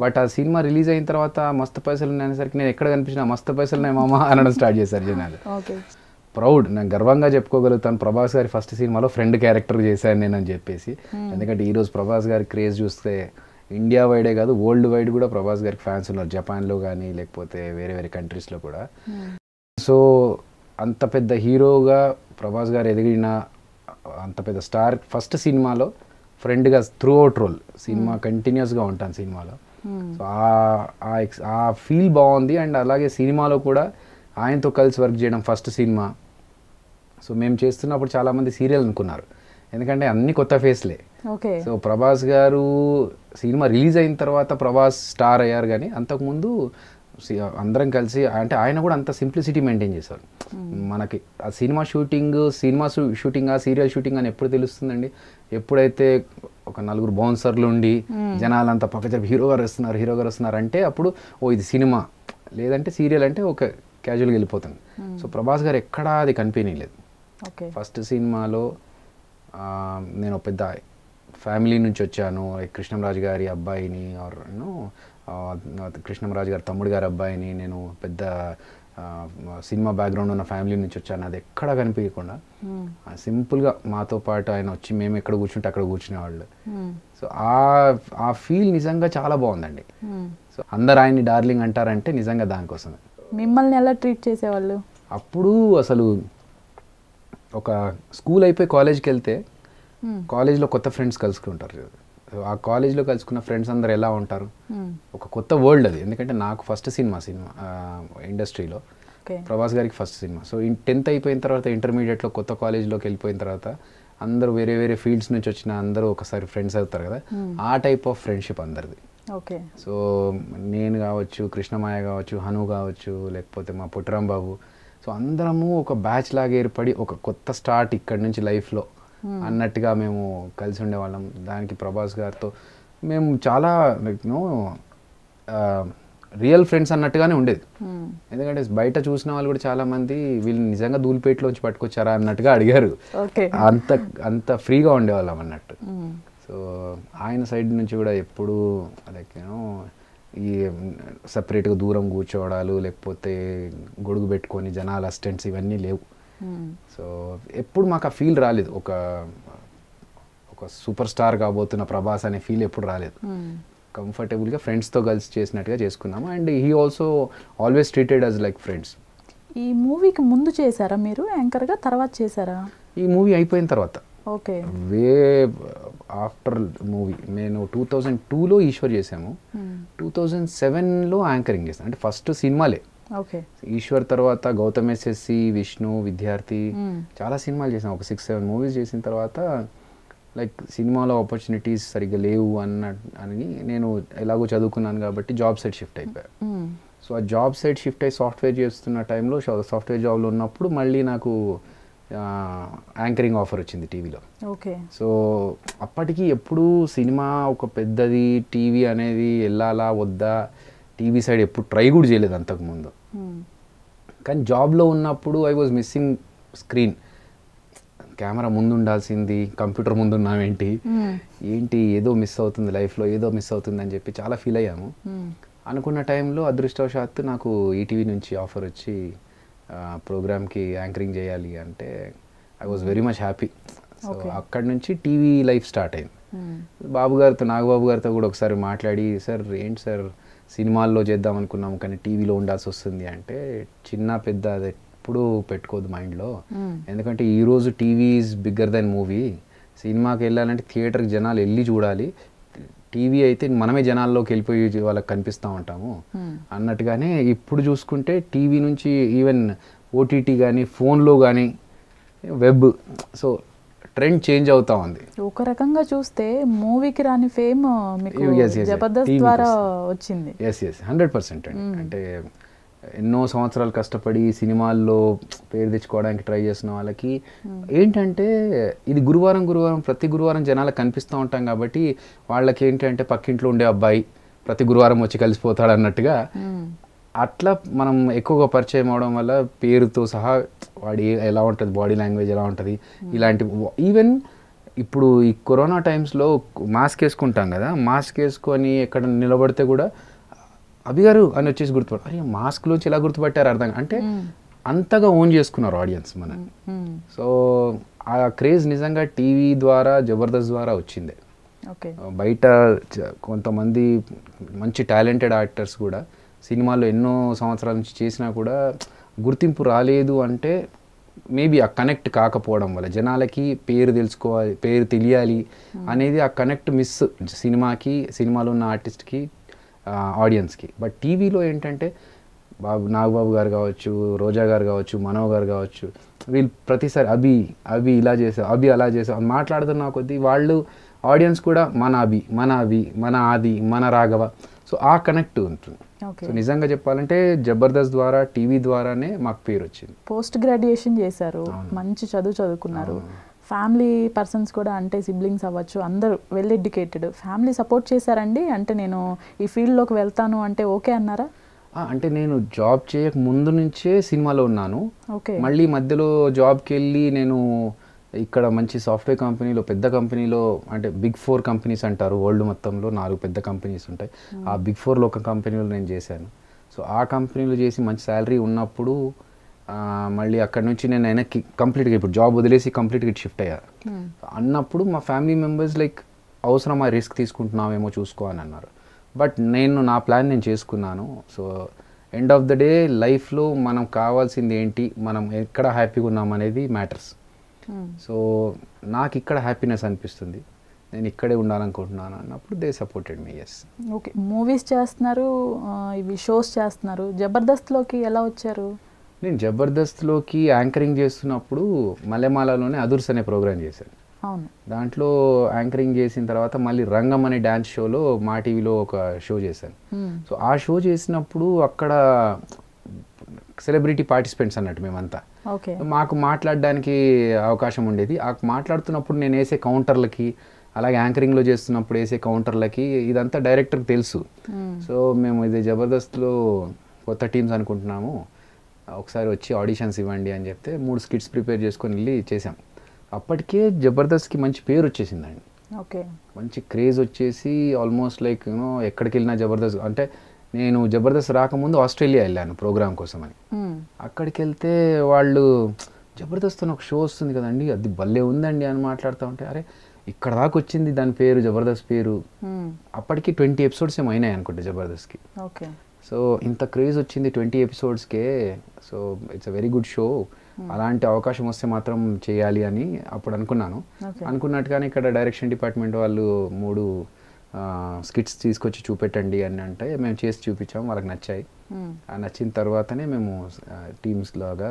But ఆ cinema release అయిన తర్వాత మస్తు పైసలు ఉన్నాయనేసరికి నేను ఎక్కడ కనిపించినా మస్తు పైసలు ఉన్నాయి మామ అనడం స్టార్ట్ చేశారు జనాలు. ప్రౌడ్, నేను గర్వంగా చెప్పుకోగలుగుతాను ప్రభాస్ గారి ఫస్ట్ సినిమాలో ఫ్రెండ్ క్యారెక్టర్ చేశాను నేను అని చెప్పేసి. ఎందుకంటే ఈరోజు ప్రభాస్ గారి క్రేజ్ చూస్తే ఇండియా వైడే కాదు వరల్డ్ వైడ్ కూడా ప్రభాస్ గారికి ఫ్యాన్స్ ఉన్నారు, జపాన్లో కానీ లేకపోతే వేరే వేరే కంట్రీస్లో కూడా. సో అంత పెద్ద హీరోగా ప్రభాస్ గారు ఎదిగిన అంత పెద్ద స్టార్ ఫస్ట్ సినిమాలో ఫ్రెండ్గా త్రూ అవుట్ రోల్ సినిమా కంటిన్యూస్గా ఉంటాను సినిమాలో. సో ఆ ఫీల్ బాగుంది. అండ్ అలాగే సినిమాలో కూడా ఆయనతో కలిసి వర్క్ చేయడం ఫస్ట్ సినిమా. సో మేము చేస్తున్నప్పుడు చాలామంది సీరియల్ అనుకున్నారు, ఎందుకంటే అన్ని కొత్త ఫేస్లే. సో ప్రభాస్ గారు సినిమా రిలీజ్ అయిన తర్వాత ప్రభాస్ స్టార్ అయ్యారు, కానీ అంతకుముందు అందరం కలిసి అంటే ఆయన కూడా అంత సింప్లిసిటీ మెయింటైన్ చేశారు. మనకి ఆ సినిమా షూటింగ్ ఆ సీరియల్ షూటింగ్ అని ఎప్పుడు తెలుస్తుందండి? ఎప్పుడైతే ఒక నలుగురు బౌన్సర్లు ఉండి జనాలంతా పక్క చెప్పి హీరో గారు వస్తున్నారు అంటే అప్పుడు ఓ ఇది సినిమా, లేదంటే సీరియల్ అంటే ఒక క్యాజువల్గా వెళ్ళిపోతుంది. సో ప్రభాస్ గారు ఎక్కడా అది కనిపించలేదు. ఫస్ట్ సినిమాలో నేను పెద్ద ఫ్యామిలీ నుంచి వచ్చాను, కృష్ణంరాజు గారి అబ్బాయిని కృష్ణంరాజు గారి తమ్ముడు గారి అబ్బాయిని, నేను పెద్ద సినిమా బ్యాక్గ్రౌండ్ ఉన్న ఫ్యామిలీ నుంచి వచ్చాను, అది ఎక్కడా కనిపించకుండా సింపుల్గా మాతో పాటు ఆయన వచ్చి మేము ఎక్కడ కూర్చుంటే అక్కడ కూర్చునేవాళ్ళు. సో ఆ ఫీల్ నిజంగా చాలా బాగుందండి. సో అందరు ఆయన్ని డార్లింగ్ అంటారంటే నిజంగా దానికోసమే. మిమ్మల్ని ఎలా ట్రీట్ చేసేవాళ్ళు? అప్పుడు అసలు ఒక స్కూల్ అయిపోయి కాలేజ్కి వెళ్తే కాలేజ్లో కొత్త ఫ్రెండ్స్ కలుసుకుంటారు. ఆ కాలేజ్లో కలుసుకున్న ఫ్రెండ్స్ అందరు ఎలా ఉంటారు, ఒక కొత్త వరల్డ్ అది. ఎందుకంటే నాకు ఫస్ట్ సినిమా ఇండస్ట్రీలో ప్రభాస్ గారికి ఫస్ట్ సినిమా. సో 10th అయిపోయిన తర్వాత ఇంటర్మీడియట్లో కొత్త కాలేజ్లోకి వెళ్ళిపోయిన తర్వాత అందరూ వేరే వేరే ఫీల్డ్స్ నుంచి వచ్చిన అందరూ ఒకసారి ఫ్రెండ్స్ అవుతారు కదా, ఆ టైప్ ఆఫ్ ఫ్రెండ్షిప్ అందరిది. సో నేను కావచ్చు, కృష్ణమాయ కావచ్చు, హను కావచ్చు, లేకపోతే మా పుట్టరాం బాబు, సో అందరము ఒక బ్యాచ్ లాగా ఏర్పడి ఒక కొత్త స్టార్ట్ ఇక్కడ నుంచి లైఫ్లో అన్నట్టుగా మేము కలిసి ఉండేవాళ్ళం. దానికి ప్రభాస్ గారితో మేము చాలా రియల్ ఫ్రెండ్స్ అన్నట్టుగానే ఉండేది. ఎందుకంటే బయట చూసిన వాళ్ళు కూడా చాలా మంది వీళ్ళు నిజంగా ధూళిపేటలోంచి పట్టుకొచ్చారా అన్నట్టుగా అడిగారు. అంత ఫ్రీగా ఉండేవాళ్ళం అన్నట్టు. సో ఆయన సైడ్ నుంచి కూడా ఎప్పుడు లైక్ ఈ సపరేట్గా దూరం కూర్చోవడాలు, లేకపోతే గొడుగు పెట్టుకొని జనాల అసిస్టెంట్స్ ఇవన్నీ లేవు. సో ఎప్పుడు మాకు ఆ ఫీల్ రాలేదు, ఒక సూపర్ స్టార్ కాబోతున్న ప్రభాస్ అనే ఫీల్ ఎప్పుడు రాలేదు. కంఫర్టబుల్గా ఫ్రెండ్స్తో కలిసి చేసినట్టుగా చేసుకున్నాము. And he also always treated us like friends. ఈ మూవీకి ముందు చేశారా మీరు యాంకర్గా, తర్వాత చేశారా? ఈ మూవీ అయిపోయిన తర్వాత వే ఆఫ్టర్ మూవీ నేను 2002లో ఈశ్వర్ చేసాము, 2007లో యాంకరింగ్ చేశాను. అంటే ఫస్ట్ సినిమాలే ఈశ్వర్ తర్వాత గౌతమ్ ఎస్ఎస్సి, విష్ణు, విద్యార్థి, చాలా సినిమాలు చేసాను. ఒక 6-7 మూవీస్ చేసిన తర్వాత లైక్ సినిమాలో ఆపర్చునిటీస్ సరిగ్గా లేవు అని నేను ఎలాగో చదువుకున్నాను కాబట్టి జాబ్ సైడ్ షిఫ్ట్ అయిపోయా. సో ఆ జాబ్ సైడ్ షిఫ్ట్ అయ్యి సాఫ్ట్వేర్ చేస్తున్న టైంలో సాఫ్ట్వేర్ జాబ్లో ఉన్నప్పుడు మళ్ళీ నాకు యాంకరింగ్ ఆఫర్ వచ్చింది టీవీలో. సో అప్పటికి ఎప్పుడు సినిమా ఒక పెద్దది టీవీ అనేది వెళ్ళాలా వద్దా, టీవీ సైడ్ ఎప్పుడు ట్రై కూడా చేయలేదు అంతకుముందు. కానీ జాబ్లో ఉన్నప్పుడు I was missing screen. Camera ముందు ఉండాల్సింది, కంప్యూటర్ ముందు ఉన్నామేంటి, ఏదో మిస్ అవుతుంది లైఫ్లో, ఏదో మిస్ అవుతుంది అని చెప్పి చాలా ఫీల్ అయ్యాము. అనుకున్న టైంలో అదృష్టవశాత్తు నాకు ఈటీవీ నుంచి ఆఫర్ వచ్చి ప్రోగ్రామ్కి యాంకరింగ్ చేయాలి అంటే I was very much happy. So అక్కడి నుంచి టీవీ లైఫ్ స్టార్ట్ అయింది. నాగబాబు గారితో కూడా ఒకసారి మాట్లాడి, సార్ ఏంటి సార్ సినిమాల్లో చేద్దాం అనుకున్నాము కానీ టీవీలో ఉండాల్సి వస్తుంది అంటే, చిన్న పెద్ద అది ఎప్పుడు పెట్టుకోదు మైండ్లో. ఎందుకంటే ఈరోజు TV is bigger than movie. సినిమాకి వెళ్ళాలంటే థియేటర్కి జనాలు వెళ్ళి చూడాలి, టీవీ అయితే మనమే జనాల్లోకి వెళ్ళిపోయి వాళ్ళకి కనిపిస్తూ ఉంటాము అన్నట్టుగానే. ఇప్పుడు చూసుకుంటే టీవీ నుంచి ఈవెన్ ఓటీటీ కానీ, ఫోన్లో కానీ, వెబ్, సో ట్రెండ్ చేంజ్ అవుతా ఉంది. ఒక రకంగా చూస్తే మూవీకి రాని ఫేమ్ మీకు జబర్దస్త్ ద్వారా వచ్చింది. 100% అండి. అంటే ఎన్నో సంవత్సరాలు కష్టపడి సినిమాల్లో పేరు తెచ్చుకోవడానికి ట్రై చేసిన వాళ్ళకి ఏంటంటే ఇది గురువారం ప్రతి గురువారం జనాలకు కనిపిస్తూ ఉంటాం కాబట్టి వాళ్ళకి ఏంటంటే పక్కింట్లో ఉండే అబ్బాయి ప్రతి గురువారం వచ్చి కలిసిపోతాడు అన్నట్టుగా అట్లా మనం ఎక్కువగా పరిచయం అవడం వల్ల పేరుతో సహా వాడి ఎలా ఉంటుంది, బాడీ లాంగ్వేజ్ ఎలా ఉంటుంది, ఇలాంటి ఈవెన్ ఇప్పుడు ఈ కరోనా టైమ్స్లో మాస్క్ వేసుకుంటాం కదా, మాస్క్ వేసుకొని ఎక్కడ నిలబడితే కూడా అభి గారు అని వచ్చేసి గుర్తుపట్టారు. అరే మాస్క్లోంచి ఎలా గుర్తుపట్టారు అర్థం అంటే అంతగా ఓన్ చేసుకున్నారు ఆడియన్స్ మన. సో ఆ క్రేజ్ నిజంగా టీవీ ద్వారా, జబర్దస్త్ ద్వారా వచ్చిందే. బయట కొంతమంది మంచి టాలెంటెడ్ యాక్టర్స్ కూడా సినిమాల్లో ఎన్నో సంవత్సరాల నుంచి చేసినా కూడా గుర్తింపు రాలేదు అంటే మేబీ ఆ కనెక్ట్ కాకపోవడం వల్ల, జనాలకి పేరు తెలుసుకోవాలి, పేరు తెలియాలి అనేది ఆ కనెక్ట్ మిస్ సినిమాకి, సినిమాలో ఉన్న ఆర్టిస్ట్కి, ఆడియన్స్కి. బట్ టీవీలో ఏంటంటే నాగబాబు గారు కావచ్చు, రోజా గారు కావచ్చు, మనో గారు కావచ్చు, వీళ్ళు ప్రతిసారి అభి ఇలా చేసావు, అభి అలా చేసావు అని మాట్లాడుతున్న కొద్దీ వాళ్ళు ఆడియన్స్ కూడా మన అభి, మన ఆది, మన రాఘవ, సో ఆ కనెక్ట్ ఉంటుంది. సో నిజంగా చెప్పాలంటే జబర్దస్త్ ద్వారా, టీవీ ద్వారానే మాకు పేరు వచ్చింది. పోస్ట్ గ్రాడ్యుయేషన్ చేశారు, మంచి చదువుకున్నారు, ఫ్యామిలీ పర్సన్స్ కూడా అంటే సిబ్లింగ్స్ అవ్వచ్చు అందరూ వెల్ ఎడ్యుకేటెడ్, ఫ్యామిలీ సపోర్ట్ చేశారండి? అంటే నేను ఈ ఫీల్డ్లోకి వెళ్తాను అంటే ఓకే అన్నారా? అంటే నేను జాబ్ చేయక ముందు నుంచే సినిమాలో ఉన్నాను. మళ్ళీ మధ్యలో జాబ్కి వెళ్ళి నేను ఇక్కడ మంచి సాఫ్ట్వేర్ కంపెనీలో, పెద్ద కంపెనీలో, అంటే బిగ్ 4 కంపెనీస్ అంటారు వరల్డ్ మొత్తంలో, 4 పెద్ద కంపెనీస్ ఉంటాయి. ఆ బిగ్ 4లో ఒక కంపెనీలో నేను చేశాను. సో ఆ కంపెనీలో చేసి మంచి శాలరీ ఉన్నప్పుడు మళ్ళీ అక్కడ నుంచి నేను వెనక్కి కంప్లీట్గా ఇప్పుడు జాబ్ వదిలేసి కంప్లీట్గా షిఫ్ట్ అయ్యాను. అన్నప్పుడు మా ఫ్యామిలీ మెంబర్స్ లైక్ అవసరమా రిస్క్ తీసుకుంటున్నామేమో చూసుకో అని అన్నారు. బట్ నేను నా ప్లాన్ నేను చేసుకున్నాను. So end of the day లైఫ్లో మనం కావాల్సింది ఏంటి, మనం ఎక్కడ హ్యాపీగా ఉన్నాం అనేది మ్యాటర్స్. సో నాకు ఇక్కడ హ్యాపీనెస్ అనిపిస్తుంది, నేను ఇక్కడే ఉండాలనుకుంటున్నాను అన్నప్పుడు they supported me. Yes. Okay, movies చేస్తున్నారు, ఇవి షోస్ చేస్తున్నారు, జబర్దస్త్లోకి ఎలా వచ్చారు? నేను జబర్దస్త్లోకి యాంకరింగ్ చేస్తున్నప్పుడు మల్లెమాలలోనే అదుర్స్ అనే ప్రోగ్రామ్ చేశాను. దాంట్లో యాంకరింగ్ చేసిన తర్వాత మళ్ళీ రంగం అనే డ్యాన్స్ షోలో మా టీవీలో ఒక షో చేశాను. సో ఆ షో చేసినప్పుడు అక్కడ సెలబ్రిటీ పార్టిసిపెంట్స్ అన్నట్టు మేమంతా, మాకు మాట్లాడడానికి అవకాశం ఉండేది. ఆ మాట్లాడుతున్నప్పుడు నేను వేసే కౌంటర్లకి, అలాగే యాంకరింగ్లో చేస్తున్నప్పుడు వేసే కౌంటర్లకి ఇదంతా డైరెక్టర్కి తెలుసు. సో మేము ఇది జబర్దస్త్లో కొత్త టీమ్స్ అనుకుంటున్నాము, ఒకసారి వచ్చి ఆడిషన్స్ ఇవ్వండి అని చెప్తే 3 స్కిట్స్ ప్రిపేర్ చేసుకొని వెళ్ళి చేసాం. అప్పటికే జబర్దస్త్కి మంచి పేరు వచ్చేసిందండి. మంచి క్రేజ్ వచ్చేసి ఆల్మోస్ట్ లైక్ యూనో ఎక్కడికి వెళ్ళినా జబర్దస్త్. అంటే నేను జబర్దస్త్ రాకముందు ఆస్ట్రేలియా వెళ్ళాను ప్రోగ్రామ్ కోసం అని. అక్కడికి వెళ్తే వాళ్ళు జబర్దస్త్ అని ఒక షో వస్తుంది కదండి, అది భలే ఉందండి అని మాట్లాడుతూ ఉంటే, అరే ఇక్కడ దాకా వచ్చింది దాని పేరు, జబర్దస్త్ పేరు. అప్పటికి 20 ఎపిసోడ్స్ ఏమో అయినాయి అనుకుంటే జబర్దస్త్కి. సో ఇంత క్రేజ్ వచ్చింది 20 ఎపిసోడ్స్కే. So it's a very good show, అలాంటి అవకాశం వస్తే మాత్రం చేయాలి అని అప్పుడు అనుకున్నాను. అనుకున్నట్టుగానే ఇక్కడ డైరెక్షన్ డిపార్ట్మెంట్ వాళ్ళు 3 స్కిట్స్ తీసుకొచ్చి చూపెట్టండి అని అంటే మేము చేసి చూపించాము, వాళ్ళకి నచ్చాయి. నచ్చిన తర్వాతనే మేము టీమ్స్ లాగా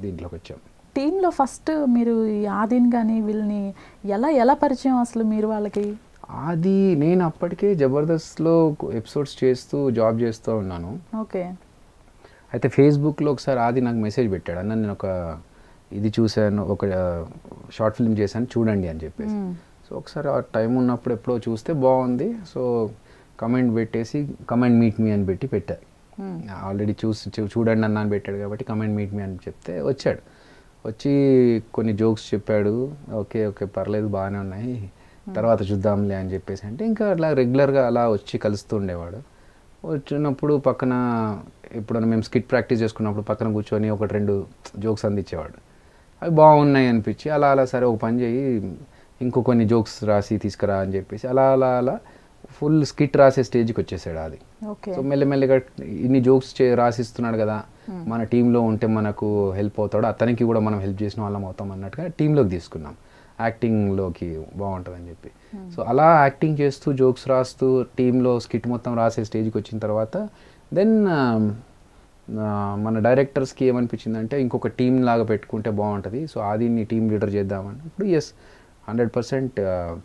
దీంట్లోకి వచ్చాము. టీంలో ఫస్ట్ మీరు ఈ ఆదిని కానీ వీళ్ళని ఎలా పరిచయం అసలు మీరు వాళ్ళకి? అది నేను అప్పటికే జబర్దస్త్లో ఎపిసోడ్స్ చేస్తూ జాబ్ చేస్తూ ఉన్నాను. అయితే ఫేస్బుక్లో ఒకసారి ఆది నాకు మెసేజ్ పెట్టాడు, అన్న నేను ఒక ఇది చూశాను, ఒక షార్ట్ ఫిల్మ్ చేశాను చూడండి అని చెప్పేసి. సో ఒకసారి ఆ టైం ఉన్నప్పుడు ఎప్పుడో చూస్తే బాగుంది, సో కమెంట్ పెట్టేసి కమెంట్ మీట్ మీ అని పెట్టా. ఆల్రెడీ చూడండి అన్న అని పెట్టాడు కాబట్టి కమెంట్ మీట్ మీ అని చెప్తే వచ్చాడు. వచ్చి కొన్ని జోక్స్ చెప్పాడు, ఓకే పర్లేదు బాగానే ఉన్నాయి, తర్వాత చూద్దాంలే అని చెప్పేసి. అంటే ఇంకా అట్లా రెగ్యులర్గా అలా వచ్చి కలుస్తూ ఉండేవాడు. వచ్చినప్పుడు పక్కన ఎప్పుడైనా మేము స్కిట్ ప్రాక్టీస్ చేసుకున్నప్పుడు పక్కన కూర్చొని 1-2 జోక్స్ అందించేవాడు. అవి బాగున్నాయి అనిపించి అలా సరే ఒక పని చేయి, ఇంకో కొన్ని జోక్స్ రాసి తీసుకురా అని చెప్పేసి అలా ఫుల్ స్కిట్ రాసే స్టేజ్కి వచ్చేసాడు అది. సో మెల్లమెల్లగా ఇన్ని జోక్స్ రాసిస్తున్నాడు కదా, మన టీంలో ఉంటే మనకు హెల్ప్ అవుతాడు, అతనికి కూడా మనం హెల్ప్ చేసిన వాళ్ళం అవుతాం అన్నట్టుగా టీంలోకి తీసుకున్నాం, యాక్టింగ్లోకి బాగుంటుందని చెప్పి. సో అలా యాక్టింగ్ చేస్తూ జోక్స్ రాస్తూ టీంలో స్కిట్ మొత్తం రాసే స్టేజ్కి వచ్చిన తర్వాత దెన్ మన డైరెక్టర్స్కి ఏమనిపించిందంటే ఇంకొక టీం లాగా పెట్టుకుంటే బాగుంటుంది, సో ఆదిని టీం లీడర్ చేద్దామని. ఇప్పుడు 100%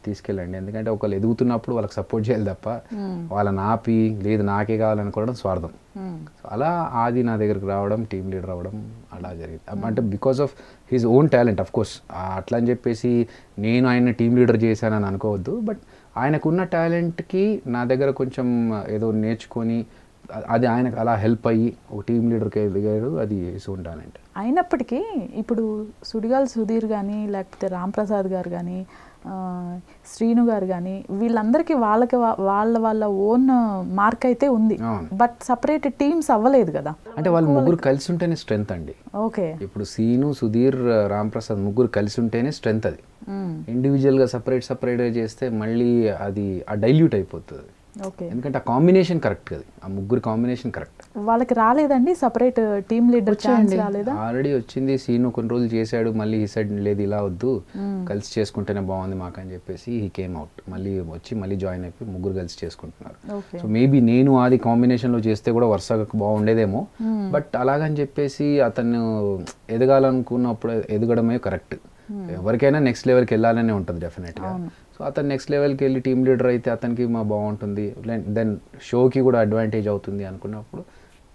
తీసుకెళ్ళండి, ఎందుకంటే ఒకళ్ళు ఎదుగుతున్నప్పుడు వాళ్ళకి సపోర్ట్ చేయాలి తప్ప వాళ్ళని ఆపి లేదు నాకే కావాలనుకోవడం స్వార్థం. సో అలా ఆది నా దగ్గరికి రావడం, టీం లీడర్ అవ్వడం అలా జరిగింది. అంటే because of his own talent of course. అట్లా అని చెప్పేసి నేను ఆయన టీం లీడర్ చేశానని అనుకోవద్దు, బట్ ఆయనకున్న టాలెంట్కి నా దగ్గర కొంచెం ఏదో నేర్చుకొని అది ఆయనకు అలా హెల్ప్ అయ్యి ఒక టీమ్ లీడర్కి ఎదిగారు, అది సూన్ టాలెంట్. అయినప్పటికీ ఇప్పుడు సుడిగాలి సుధీర్ కానీ లేకపోతే రామ్ ప్రసాద్ గారు కానీ శ్రీను గారు కానీ వీళ్ళందరికీ వాళ్ళ ఓన్ మార్క్ అయితే ఉంది, బట్ సపరేట్ టీమ్స్ అవ్వలేదు కదా. అంటే వాళ్ళు ముగ్గురు కలిసి ఉంటేనే స్ట్రెంత్ అండి. ఓకే, ఇప్పుడు శ్రీను, సుధీర్, రామ్ ప్రసాద్ ముగ్గురు కలిసి ఉంటేనే స్ట్రెంత్. అది ఇండివిజువల్గా సపరేట్గా చేస్తే మళ్ళీ అది డైల్యూట్ అయిపోతుంది. ఎందుకంటే ఆ కాంబినేషన్ కరెక్ట్ కదా, ఆ ముగ్గురు కాంబినేషన్ కరెక్ట్. వాళ్ళకి రాలేదండి సపరేట్ టీమ్ లీడర్ ఛాన్స్ రాలేదా? ఆల్రెడీ వచ్చింది, సీను కొన్ని రోజులు చేశాడు, మళ్ళీ ఈ సైడ్ లేదు ఇలా వద్దు కలిసి చేసుకుంటేనే బాగుంది మాకు అని చెప్పేసి హీ కేమ్ అవుట్, మళ్ళీ వచ్చి మళ్ళీ జాయిన్ అయిపోయి ముగ్గురు కలిసి చేసుకుంటున్నారు. సో మేబీ నేను అది కాంబినేషన్లో చేస్తే కూడా వరుసగా బాగుండేదేమో, బట్ అలాగని చెప్పేసి అతను ఎదగాలనుకున్నప్పుడు ఎదగడమే కరెక్ట్. ఎవరికైనా నెక్స్ట్ లెవెల్కి వెళ్ళాలనే ఉంటుంది డెఫినెట్గా. సో అతను నెక్స్ట్ లెవెల్కి వెళ్ళి టీమ్ లీడర్ అయితే అతనికి బాగుంటుంది, దెన్ షోకి కూడా అడ్వాంటేజ్ అవుతుంది అనుకున్నప్పుడు